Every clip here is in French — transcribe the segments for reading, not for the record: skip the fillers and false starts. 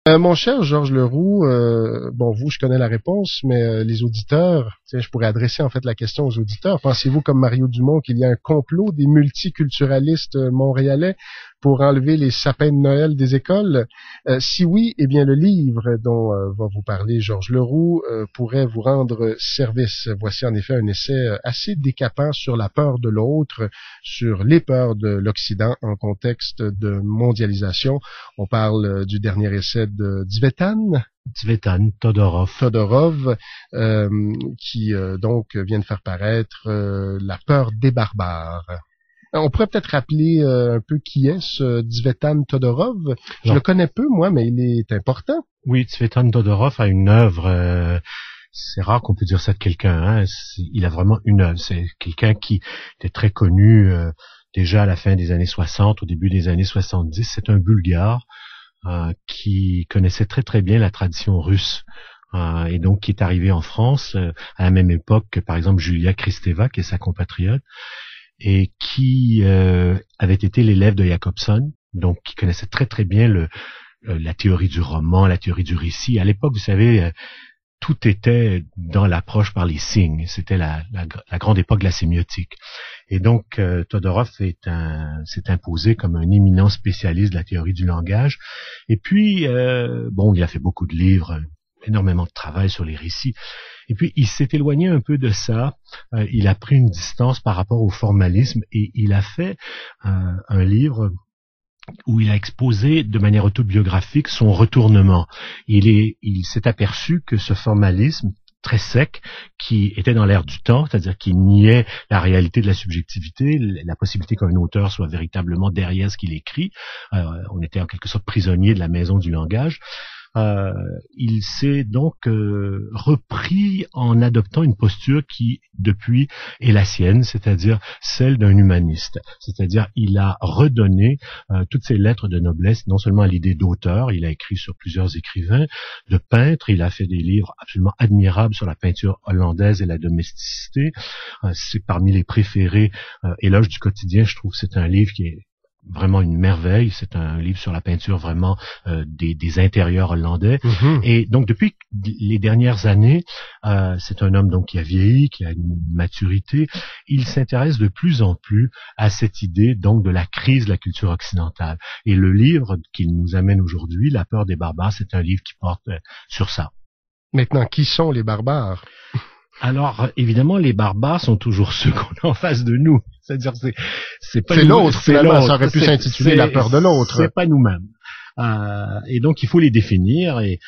Mon cher Georges Leroux, bon, vous, je connais la réponse, mais les auditeurs, tiens, je pourrais adresser en fait la question aux auditeurs. Pensez-vous, comme Mario Dumont, qu'il y a un complot des multiculturalistes montréalais pour enlever les sapins de Noël des écoles? Si oui, eh bien, le livre dont va vous parler Georges Leroux pourrait vous rendre service. Voici en effet un essai assez décapant sur la peur de l'autre, sur les peurs de l'Occident en contexte de mondialisation. On parle du dernier essai de Tsvetan Todorov, qui donc vient de faire paraître La peur des barbares. On pourrait peut-être rappeler un peu qui est ce Tsvetan Todorov. Je le connais peu, moi, mais il est important. Oui, Tsvetan Todorov a une œuvre... c'est rare qu'on peut dire ça de quelqu'un. Hein. Il a vraiment une œuvre. C'est quelqu'un qui était très connu déjà à la fin des années 60, au début des années 70. C'est un Bulgare qui connaissait très très bien la tradition russe. Et donc qui est arrivé en France à la même époque que par exemple Julia Kristeva, qui est sa compatriote, et qui avait été l'élève de Jacobson, donc qui connaissait très très bien la théorie du roman, la théorie du récit. À l'époque, vous savez, tout était dans l'approche par les signes. C'était la grande époque de la sémiotique. Et donc, Todorov s'est imposé comme un éminent spécialiste de la théorie du langage. Et puis, bon, il a fait beaucoup de livres, énormément de travail sur les récits. Et puis, il s'est éloigné un peu de ça. Il a pris une distance par rapport au formalisme et il a fait un livre où il a exposé de manière autobiographique son retournement. Il s'est aperçu que ce formalisme très sec, qui était dans l'air du temps, c'est-à-dire qui niait la réalité de la subjectivité, la possibilité qu'un auteur soit véritablement derrière ce qu'il écrit. On était en quelque sorte prisonnier de la maison du langage. Il s'est donc repris en adoptant une posture qui, depuis, est la sienne, c'est-à-dire celle d'un humaniste. C'est-à-dire, il a redonné toutes ses lettres de noblesse, non seulement à l'idée d'auteur, il a écrit sur plusieurs écrivains, de peintres, il a fait des livres absolument admirables sur la peinture hollandaise et la domesticité. C'est parmi les préférés. Éloge du quotidien, je trouve que c'est un livre qui est vraiment une merveille. C'est un livre sur la peinture vraiment des intérieurs hollandais. Mm-hmm. Et donc depuis les dernières années, c'est un homme donc qui a vieilli, qui a une maturité. Il s'intéresse de plus en plus à cette idée donc de la crise de la culture occidentale. Et le livre qu'il nous amène aujourd'hui, La peur des barbares, c'est un livre qui porte sur ça. Maintenant, qui sont les barbares? Alors, évidemment, les barbares sont toujours ceux qu'on a en face de nous. C'est-à-dire, c'est pas c'est l'autre, finalement, ça aurait pu s'intituler La peur de l'autre. C'est pas nous-mêmes. Et donc, il faut les définir. Et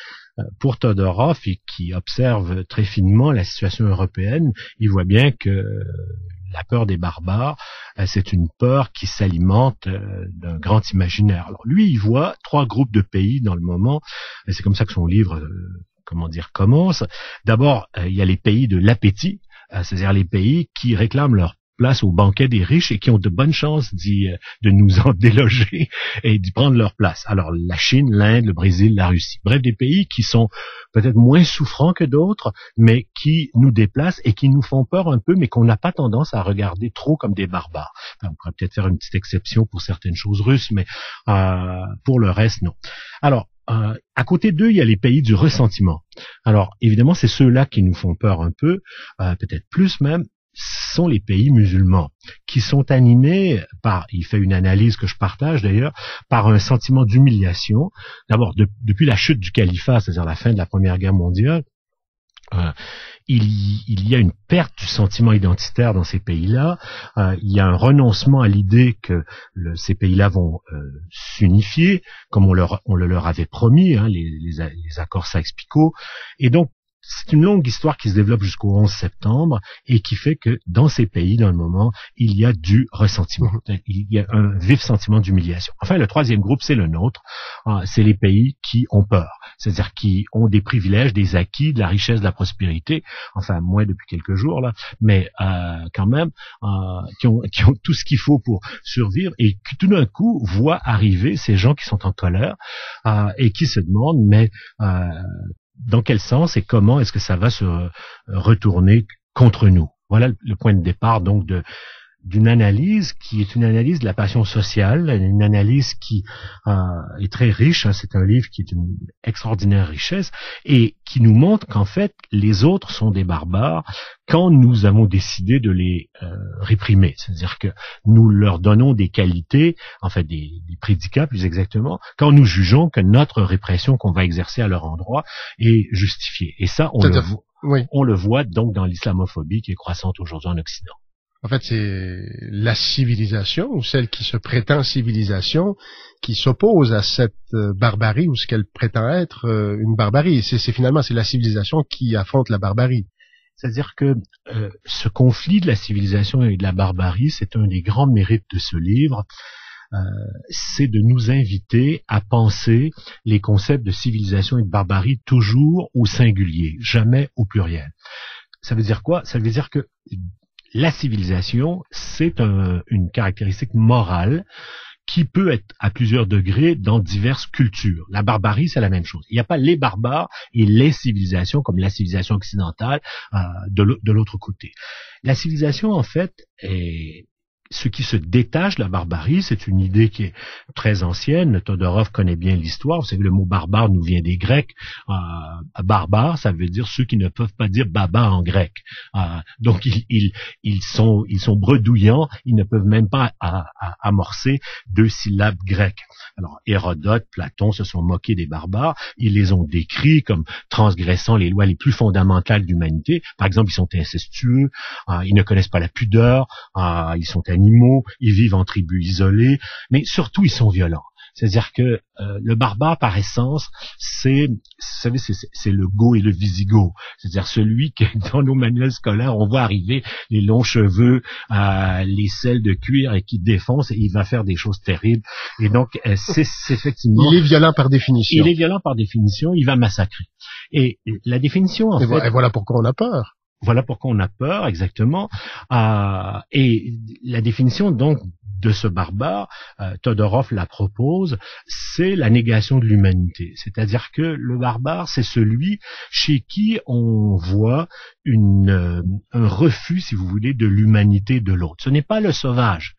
pour Todorov, qui observe très finement la situation européenne, il voit bien que la peur des barbares, c'est une peur qui s'alimente d'un grand imaginaire. Alors, lui, il voit 3 groupes de pays dans le moment. Et c'est comme ça que son livre... commence. D'abord, il y a les pays de l'appétit, c'est-à-dire les pays qui réclament leur place au banquet des riches et qui ont de bonnes chances de nous en déloger et d'y prendre leur place. Alors, la Chine, l'Inde, le Brésil, la Russie. Bref, des pays qui sont peut-être moins souffrants que d'autres, mais qui nous déplacent et qui nous font peur un peu, mais qu'on n'a pas tendance à regarder trop comme des barbares. Enfin, on pourrait peut-être faire une petite exception pour certaines choses russes, mais pour le reste, non. Alors, à côté d'eux, il y a les pays du ressentiment. Alors, évidemment, c'est ceux-là qui nous font peur un peu, peut-être plus même, ce sont les pays musulmans, qui sont animés par, il fait une analyse que je partage d'ailleurs, par un sentiment d'humiliation. D'abord, depuis la chute du califat, c'est-à-dire la fin de la Première Guerre mondiale, il y a une perte du sentiment identitaire dans ces pays-là. Il y a un renoncement à l'idée que ces pays-là vont s'unifier, comme on le leur avait promis, hein, les accords Sykes-Picot. Et donc, c'est une longue histoire qui se développe jusqu'au 11 septembre et qui fait que dans ces pays, dans le moment, il y a du ressentiment. Il y a un vif sentiment d'humiliation. Enfin, le 3e groupe, c'est le nôtre. C'est les pays qui ont peur. C'est-à-dire qui ont des privilèges, des acquis, de la richesse, de la prospérité. Enfin, moins depuis quelques jours, là. Mais quand même, qui ont tout ce qu'il faut pour survivre et qui tout d'un coup voient arriver ces gens qui sont en colère et qui se demandent, mais... dans quel sens et comment est-ce que ça va se retourner contre nous? Voilà le point de départ donc d'une analyse qui est une analyse de la passion sociale, une analyse qui est très riche. Hein, c'est un livre qui est d'une extraordinaire richesse et qui nous montre qu'en fait, les autres sont des barbares quand nous avons décidé de les réprimer. C'est-à-dire que nous leur donnons des qualités, en fait des prédicats plus exactement, quand nous jugeons que notre répression qu'on va exercer à leur endroit est justifiée. Et ça, on le voit donc dans l'islamophobie qui est croissante aujourd'hui en Occident. En fait, c'est la civilisation, ou celle qui se prétend civilisation, qui s'oppose à cette barbarie, ou ce qu'elle prétend être une barbarie. Finalement, c'est la civilisation qui affronte la barbarie. C'est-à-dire que ce conflit de la civilisation et de la barbarie, c'est un des grands mérites de ce livre. C'est de nous inviter à penser les concepts de civilisation et de barbarie toujours au singulier, jamais au pluriel. Ça veut dire quoi? Ça veut dire que la civilisation, c'est une caractéristique morale qui peut être à plusieurs degrés dans diverses cultures. La barbarie, c'est la même chose. Il n'y a pas les barbares et les civilisations, comme la civilisation occidentale de l'autre côté. La civilisation, en fait, est ce qui se détache de la barbarie. C'est une idée qui est très ancienne. Todorov connaît bien l'histoire. Vous savez, le mot barbare nous vient des Grecs. Barbare, ça veut dire ceux qui ne peuvent pas dire baba en grec. Donc ils sont bredouillants. Ils ne peuvent même pas amorcer 2 syllabes grecques. Alors Hérodote, Platon se sont moqués des barbares. Ils les ont décrits comme transgressant les lois les plus fondamentales de l'humanité. Par exemple, ils sont incestueux. Ils ne connaissent pas la pudeur. Ils sont animaux, ils vivent en tribus isolées, mais surtout ils sont violents. C'est-à-dire que le barbare par essence, c'est le go et le visigoth. C'est-à-dire celui que dans nos manuels scolaires, on voit arriver les longs cheveux, les selles de cuir et qui défonce et il va faire des choses terribles. Et donc c'est effectivement... Il est violent par définition. Il est violent par définition, il va massacrer. Et la définition en fait... Et voilà pourquoi on a peur. Voilà pourquoi on a peur, exactement. Et la définition donc de ce barbare, Todorov la propose, c'est la négation de l'humanité. C'est-à-dire que le barbare, c'est celui chez qui on voit un refus, si vous voulez, de l'humanité de l'autre. Ce n'est pas le sauvage.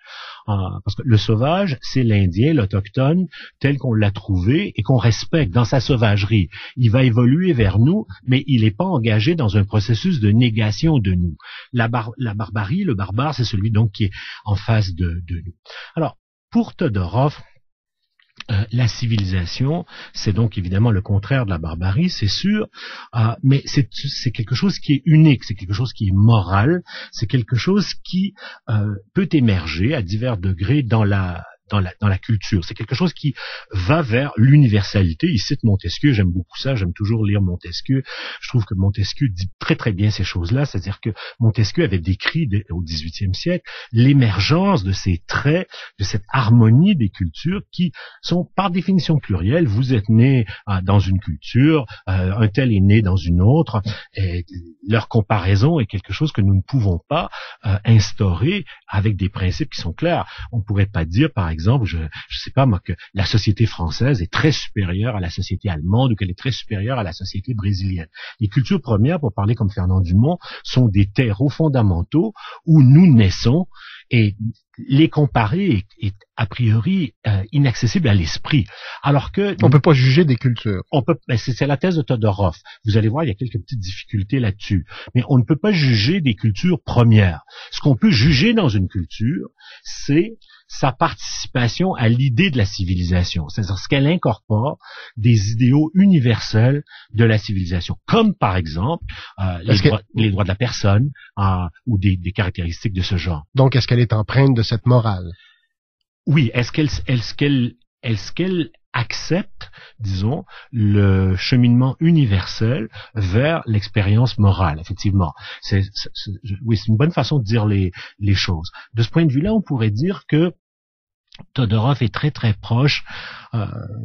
Parce que le sauvage, c'est l'Indien, l'autochtone, tel qu'on l'a trouvé et qu'on respecte dans sa sauvagerie. Il va évoluer vers nous, mais il n'est pas engagé dans un processus de négation de nous. La barbarie, le barbare, c'est celui donc qui est en face de nous. Alors, pour Todorov, la civilisation, c'est donc évidemment le contraire de la barbarie, c'est sûr, mais c'est quelque chose qui est unique, c'est quelque chose qui est moral, c'est quelque chose qui peut émerger à divers degrés dans la culture. C'est quelque chose qui va vers l'universalité. Il cite Montesquieu, j'aime beaucoup ça, j'aime toujours lire Montesquieu. Je trouve que Montesquieu dit très très bien ces choses-là, c'est-à-dire que Montesquieu avait décrit au XVIIIe siècle l'émergence de ces traits, de cette harmonie des cultures qui sont par définition plurielles. Vous êtes né dans une culture, un tel est né dans une autre, et leur comparaison est quelque chose que nous ne pouvons pas instaurer avec des principes qui sont clairs. On pourrait pas dire, par exemple, je sais pas moi, que la société française est très supérieure à la société allemande ou qu'elle est très supérieure à la société brésilienne. Les cultures premières, pour parler comme Fernand Dumont, sont des terreaux fondamentaux où nous naissons et les comparer est a priori inaccessible à l'esprit. Alors que on peut pas juger des cultures. C'est la thèse de Todorov. Vous allez voir, il y a quelques petites difficultés là-dessus. Mais on ne peut pas juger des cultures premières. Ce qu'on peut juger dans une culture, c'est sa participation à l'idée de la civilisation, c'est-à-dire ce qu'elle incorpore des idéaux universels de la civilisation, comme par exemple les droits de la personne ou des caractéristiques de ce genre. Donc, est-ce qu'elle est empreinte de cette morale? Oui, est-ce qu'elle accepte, disons, le cheminement universel vers l'expérience morale, effectivement. Oui, c'est une bonne façon de dire les choses. De ce point de vue-là, on pourrait dire que Todorov est très très proche,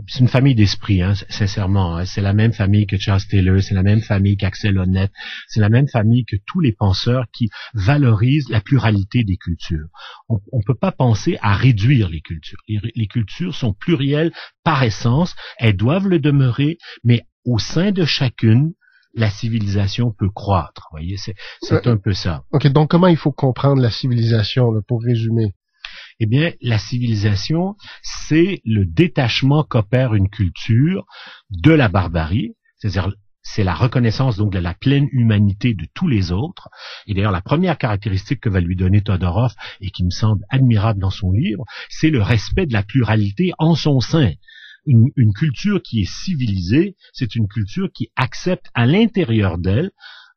c'est une famille d'esprit, sincèrement, c'est la même famille que Charles Taylor, c'est la même famille qu'Axel Honneth, c'est la même famille que tous les penseurs qui valorisent la pluralité des cultures. On ne peut pas penser à réduire les cultures. Les cultures sont plurielles par essence, elles doivent le demeurer, mais au sein de chacune, la civilisation peut croître. Vous voyez, c'est un peu ça. Ok, donc comment il faut comprendre la civilisation, là, pour résumer? Eh bien, la civilisation, c'est le détachement qu'opère une culture de la barbarie, c'est-à-dire c'est la reconnaissance donc de la pleine humanité de tous les autres. Et d'ailleurs, la première caractéristique que va lui donner Todorov, et qui me semble admirable dans son livre, c'est le respect de la pluralité en son sein. Une culture qui est civilisée, c'est une culture qui accepte à l'intérieur d'elle,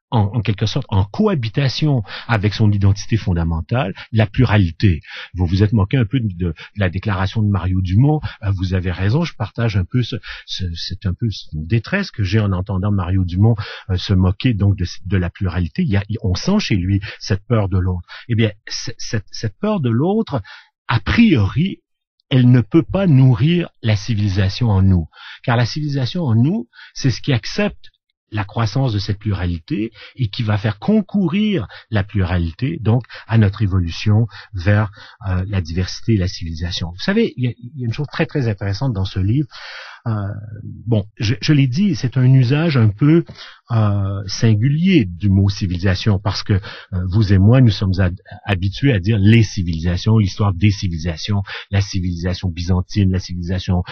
en quelque sorte en cohabitation avec son identité fondamentale, la pluralité. Vous vous êtes moqué un peu de la déclaration de Mario Dumont. Vous avez raison, je partage un peu c'est un peu une détresse que j'ai en entendant Mario Dumont se moquer donc de la pluralité. On sent chez lui cette peur de l'autre. Eh bien, cette peur de l'autre, a priori, elle ne peut pas nourrir la civilisation en nous. Car la civilisation en nous, c'est ce qui accepte la croissance de cette pluralité et qui va faire concourir la pluralité, donc, à notre évolution vers la diversité et la civilisation. Vous savez, il y a une chose très très intéressante dans ce livre. Bon, je l'ai dit, c'est un usage un peu singulier du mot civilisation, parce que vous et moi, nous sommes habitués à dire les civilisations, l'histoire des civilisations, la civilisation byzantine, la civilisation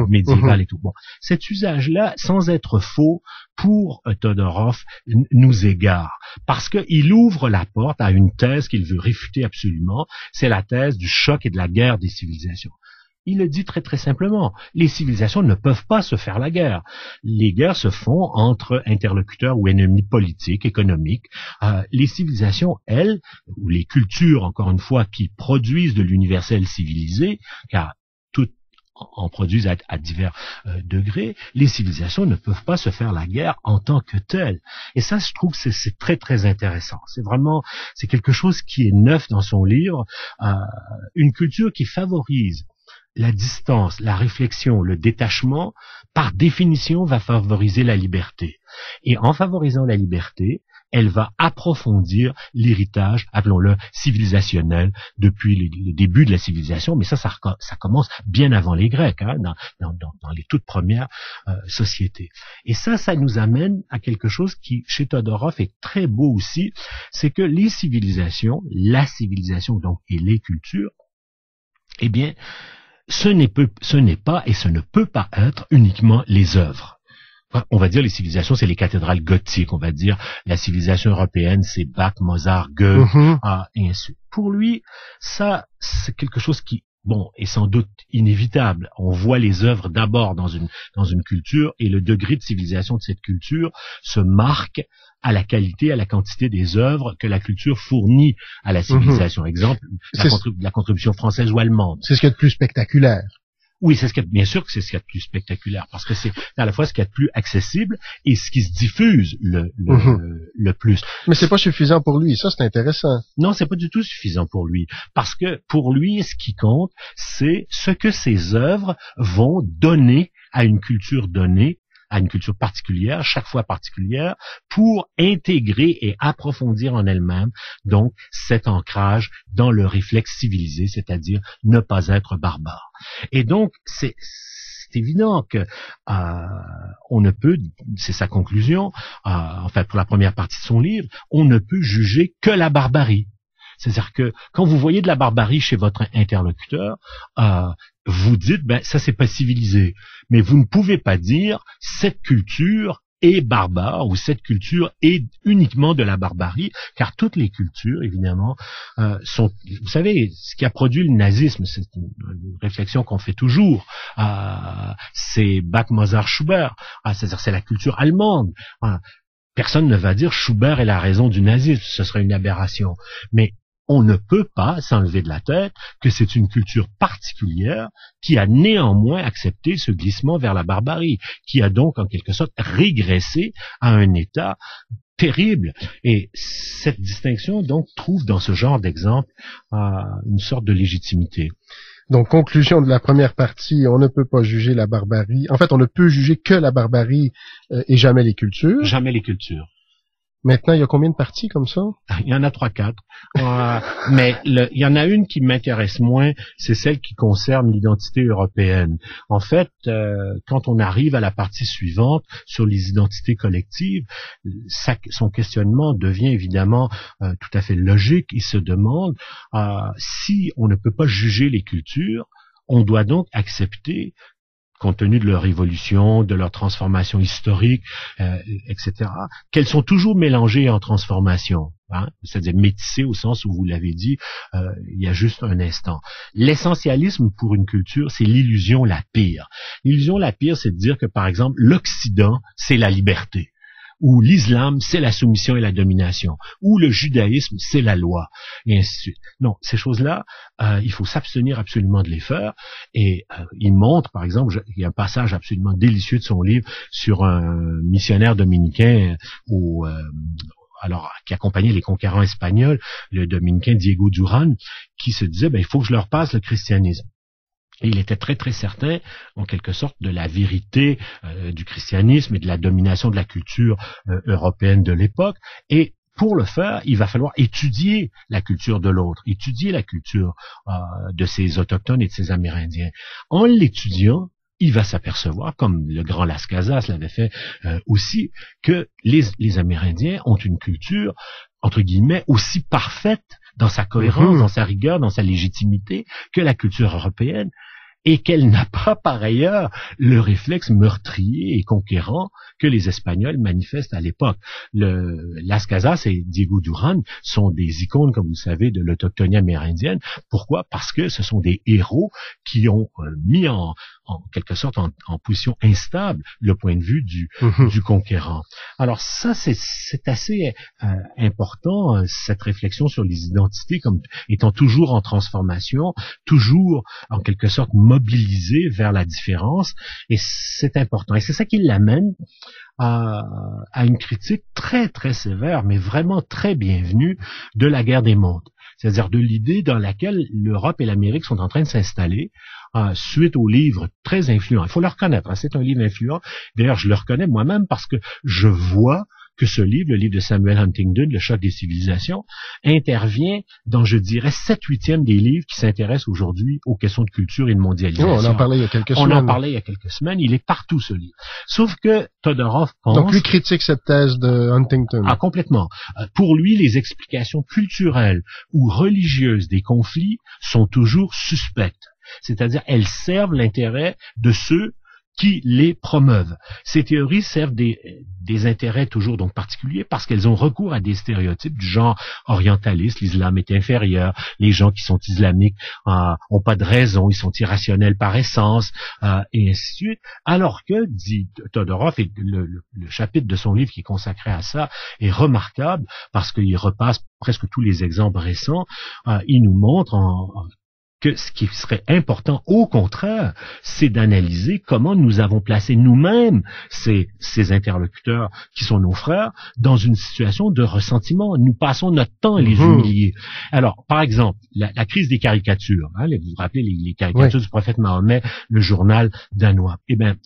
médiévale et tout. Bon, cet usage-là, sans être faux, pour Todorov, nous égare, parce qu'il ouvre la porte à une thèse qu'il veut réfuter absolument, c'est la thèse du choc et de la guerre des civilisations. Il le dit très très simplement. Les civilisations ne peuvent pas se faire la guerre. Les guerres se font entre interlocuteurs ou ennemis politiques, économiques. Les civilisations, elles, ou les cultures, encore une fois, qui produisent de l'universel civilisé, car toutes en produisent à divers degrés, les civilisations ne peuvent pas se faire la guerre en tant que telles. Et ça, je trouve que c'est très très intéressant. C'est quelque chose qui est neuf dans son livre, une culture qui favorise la distance, la réflexion, le détachement, par définition, va favoriser la liberté. Et en favorisant la liberté, elle va approfondir l'héritage, appelons-le civilisationnel, depuis le début de la civilisation. Mais ça commence bien avant les Grecs, hein, dans les toutes premières sociétés. Et ça nous amène à quelque chose qui, chez Todorov, est très beau aussi, c'est que les civilisations, la civilisation donc et les cultures, eh bien, ce n'est pas et ce ne peut pas être uniquement les œuvres. On va dire les civilisations, c'est les cathédrales gothiques. On va dire la civilisation européenne, c'est Bach, Mozart, Goethe, et ainsi de suite. Pour lui, ça, c'est quelque chose qui, bon, est sans doute inévitable. On voit les œuvres d'abord dans une culture, et le degré de civilisation de cette culture se marque à la qualité, à la quantité des œuvres que la culture fournit à la civilisation. Exemple, la contribution française ou allemande. C'est ce qu'il y a de plus spectaculaire. Oui, bien sûr que c'est ce qu'il y a de plus spectaculaire, parce que c'est à la fois ce qu'il y a de plus accessible et ce qui se diffuse le plus. Mais c'est pas suffisant pour lui, ça c'est intéressant. Non, c'est pas du tout suffisant pour lui, parce que pour lui, ce qui compte, c'est ce que ces œuvres vont donner à une culture donnée, à une culture particulière, chaque fois particulière, pour intégrer et approfondir en elle-même, donc, cet ancrage dans le réflexe civilisé, c'est-à-dire ne pas être barbare. Et donc, c'est évident que on ne peut, c'est sa conclusion, enfin pour la première partie de son livre, on ne peut juger que la barbarie. C'est-à-dire que quand vous voyez de la barbarie chez votre interlocuteur, vous dites, ben ça c'est pas civilisé. Mais vous ne pouvez pas dire cette culture est barbare ou cette culture est uniquement de la barbarie, car toutes les cultures, évidemment, sont... Vous savez, ce qui a produit le nazisme, c'est une réflexion qu'on fait toujours, c'est Bach, Mozart, Schubert, c'est-à-dire c'est la culture allemande. Personne ne va dire Schubert est la raison du nazisme, ce serait une aberration. Mais on ne peut pas s'enlever de la tête que c'est une culture particulière qui a néanmoins accepté ce glissement vers la barbarie, qui a donc en quelque sorte régressé à un état terrible. Et cette distinction donc trouve dans ce genre d'exemple une sorte de légitimité. Donc, conclusion de la première partie, on ne peut pas juger la barbarie. En fait, on ne peut juger que la barbarie et jamais les cultures. Jamais les cultures. Maintenant, il y a combien de parties comme ça? Il y en a 3-4. Mais il y en a une qui m'intéresse moins, c'est celle qui concerne l'identité européenne. En fait, quand on arrive à la partie suivante, sur les identités collectives, son questionnement devient évidemment tout à fait logique. Il se demande si on ne peut pas juger les cultures, on doit donc accepter, compte tenu de leur évolution, de leur transformation historique, etc., qu'elles sont toujours mélangées en transformation, hein, c'est-à-dire métissées au sens où vous l'avez dit il y a juste un instant. L'essentialisme pour une culture, c'est l'illusion la pire. L'illusion la pire, c'est de dire que, par exemple, l'Occident, c'est la liberté, ou l'islam, c'est la soumission et la domination, ou le judaïsme, c'est la loi, et ainsi de suite. Non, ces choses-là, il faut s'abstenir absolument de les faire, et il montre, par exemple, il y a un passage absolument délicieux de son livre sur un missionnaire dominicain qui accompagnait les conquérants espagnols, le dominicain Diego Durán, qui se disait, il faut que je leur passe le christianisme. Et il était très très certain, en quelque sorte, de la vérité du christianisme et de la domination de la culture européenne de l'époque. Et pour le faire, il va falloir étudier la culture de l'autre, étudier la culture de ces autochtones et de ces Amérindiens. En l'étudiant, il va s'apercevoir, comme le grand Las Casas l'avait fait aussi, que les Amérindiens ont une culture, entre guillemets, aussi parfaite dans sa cohérence, dans sa rigueur, dans sa légitimité, que la culture européenne, et qu'elle n'a pas, par ailleurs, le réflexe meurtrier et conquérant que les Espagnols manifestent à l'époque. Las Casas et Diego Durán sont des icônes, comme vous savez, de l'autochtonie amérindienne. Pourquoi? Parce que ce sont des héros qui ont mis en quelque sorte en position instable le point de vue du conquérant. Alors ça, c'est assez important, cette réflexion sur les identités comme étant toujours en transformation, toujours en quelque sorte mobilisé vers la différence, et c'est important. Et c'est ça qui l'amène à une critique très très sévère, mais vraiment très bienvenue, de la guerre des mondes. C'est-à-dire de l'idée dans laquelle l'Europe et l'Amérique sont en train de s'installer suite au livre très influent. Il faut le reconnaître, c'est un livre influent. D'ailleurs, je le reconnais moi-même parce que je vois que ce livre, le livre de Samuel Huntington, Le choc des civilisations, intervient dans, je dirais, 7/8 des livres qui s'intéressent aujourd'hui aux questions de culture et de mondialisation. On en parlait il y a quelques semaines. On en parlait il y a quelques semaines. Il est partout, ce livre. Sauf que Todorov pense... Donc, lui critique cette thèse de Huntington. Ah, complètement. Pour lui, les explications culturelles ou religieuses des conflits sont toujours suspectes. C'est-à-dire, elles servent l'intérêt de ceux qui les promeuvent. Ces théories servent des intérêts toujours donc particuliers parce qu'elles ont recours à des stéréotypes du genre orientaliste, l'islam est inférieur, les gens qui sont islamiques ont pas de raison, ils sont irrationnels par essence, et ainsi de suite. Alors que, dit Todorov, et le chapitre de son livre qui est consacré à ça est remarquable parce qu'il repasse presque tous les exemples récents, il nous montre que ce qui serait important, au contraire, c'est d'analyser comment nous avons placé nous-mêmes ces interlocuteurs qui sont nos frères dans une situation de ressentiment. Nous passons notre temps à les humilier. Alors, par exemple, la crise des caricatures. Vous vous rappelez les caricatures du prophète Mahomet, le journal danois. Eh bien,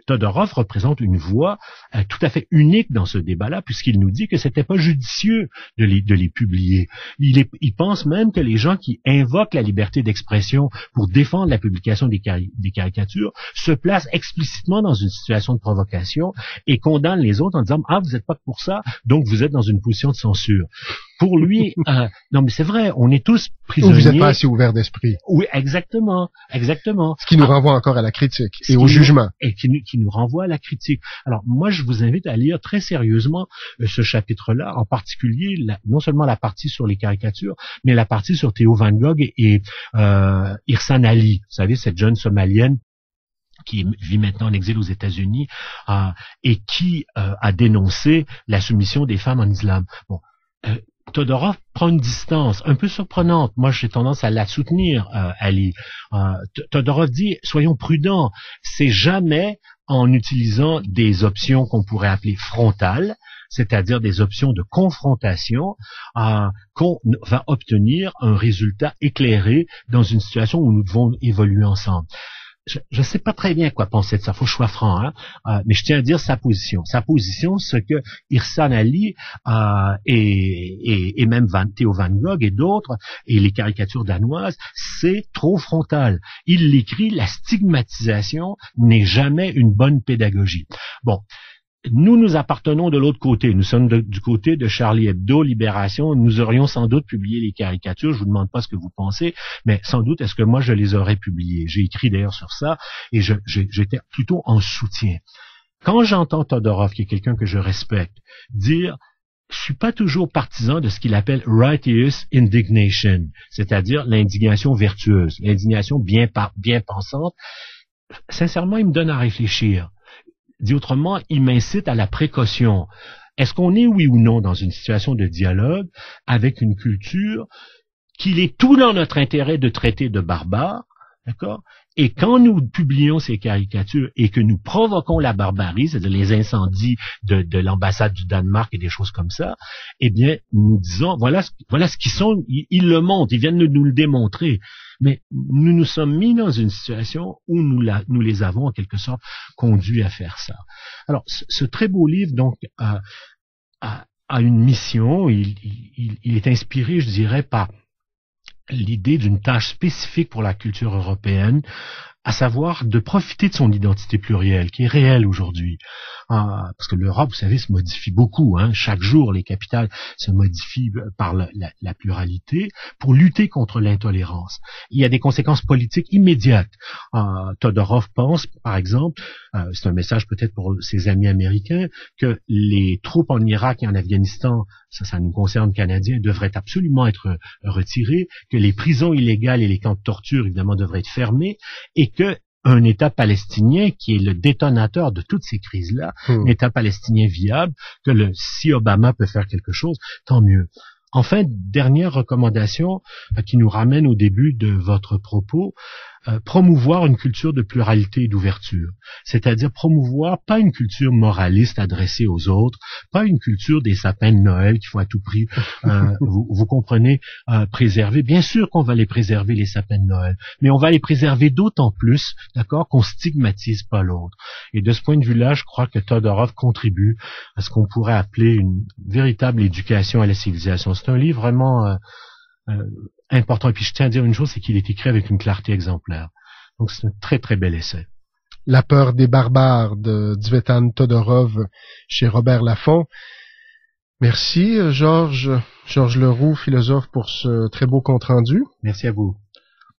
Todorov représente une voix tout à fait unique dans ce débat-là, puisqu'il nous dit que c'était pas judicieux de les publier. Il pense même que les gens qui invoquent la liberté d'expression pour défendre la publication des caricatures se placent explicitement dans une situation de provocation et condamnent les autres en disant « Ah, vous n'êtes pas pour ça, donc vous êtes dans une position de censure ». Pour lui, non mais c'est vrai, on est tous prisonniers. Ou vous n'êtes pas assez ouvert d'esprit. Oui, exactement. Ce qui nous renvoie encore à la critique et au jugement. Et qui nous renvoie à la critique. Alors moi, je vous invite à lire très sérieusement ce chapitre-là, en particulier non seulement la partie sur les caricatures, mais la partie sur Theo Van Gogh et Irsan Ali. Vous savez, cette jeune Somalienne qui vit maintenant en exil aux États-Unis et qui a dénoncé la soumission des femmes en islam. Bon. Todorov prend une distance un peu surprenante. Moi, j'ai tendance à la soutenir, Ali. Todorov dit, soyons prudents, c'est jamais en utilisant des options qu'on pourrait appeler frontales, c'est-à-dire des options de confrontation, qu'on va obtenir un résultat éclairé dans une situation où nous devons évoluer ensemble. je sais pas très bien quoi penser de ça, faut que je sois franc, mais je tiens à dire sa position. Sa position, ce que Irsan Ali et même Theo Van Gogh et d'autres, et les caricatures danoises, c'est trop frontal. Il l'écrit, la stigmatisation n'est jamais une bonne pédagogie. Bon. Nous appartenons de l'autre côté. Nous sommes du côté de Charlie Hebdo, Libération. Nous aurions sans doute publié les caricatures. Je vous demande pas ce que vous pensez, mais sans doute est-ce que moi je les aurais publiées. J'ai écrit d'ailleurs sur ça et j'étais plutôt en soutien. Quand j'entends Todorov, qui est quelqu'un que je respecte, dire je suis pas toujours partisan de ce qu'il appelle righteous indignation, c'est-à-dire l'indignation vertueuse, l'indignation bien pensante. Sincèrement, il me donne à réfléchir. Dit autrement, il m'incite à la précaution. Est-ce qu'on est, oui ou non, dans une situation de dialogue avec une culture qu'il est tout dans notre intérêt de traiter de barbare, d'accord? Et quand nous publions ces caricatures et que nous provoquons la barbarie, c'est-à-dire les incendies de l'ambassade du Danemark et des choses comme ça, eh bien, nous disons, voilà ce qu'ils sont, ils le montrent, ils viennent de nous le démontrer. Mais nous nous sommes mis dans une situation où nous les avons en quelque sorte conduits à faire ça. Alors, ce très beau livre, donc, a une mission. Il est inspiré, je dirais, par l'idée d'une tâche spécifique pour la culture européenne, à savoir de profiter de son identité plurielle, qui est réelle aujourd'hui. Parce que l'Europe, vous savez, se modifie beaucoup. Chaque jour, les capitales se modifient par la pluralité pour lutter contre l'intolérance. Il y a des conséquences politiques immédiates. Todorov pense, par exemple, c'est un message peut-être pour ses amis américains, que les troupes en Irak et en Afghanistan, ça nous concerne Canadiens, devraient absolument être retirées, que les prisons illégales et les camps de torture, évidemment, devraient être fermés, et que un État palestinien qui est le détonateur de toutes ces crises-là, un État palestinien viable, que si Obama peut faire quelque chose, tant mieux. Enfin, dernière recommandation qui nous ramène au début de votre propos, promouvoir une culture de pluralité et d'ouverture. C'est-à-dire promouvoir pas une culture moraliste adressée aux autres, pas une culture des sapins de Noël qu'il faut à tout prix, vous comprenez, préserver. Bien sûr qu'on va les préserver, les sapins de Noël, mais on va les préserver d'autant plus, d'accord, qu'on stigmatise pas l'autre. Et de ce point de vue-là, je crois que Todorov contribue à ce qu'on pourrait appeler une véritable éducation à la civilisation. C'est un livre vraiment important. Et puis je tiens à dire une chose, c'est qu'il est écrit avec une clarté exemplaire. Donc c'est un très très bel essai. La peur des barbares de Tzvetan Todorov chez Robert Laffont. Merci Georges Leroux, philosophe, pour ce très beau compte-rendu. Merci à vous.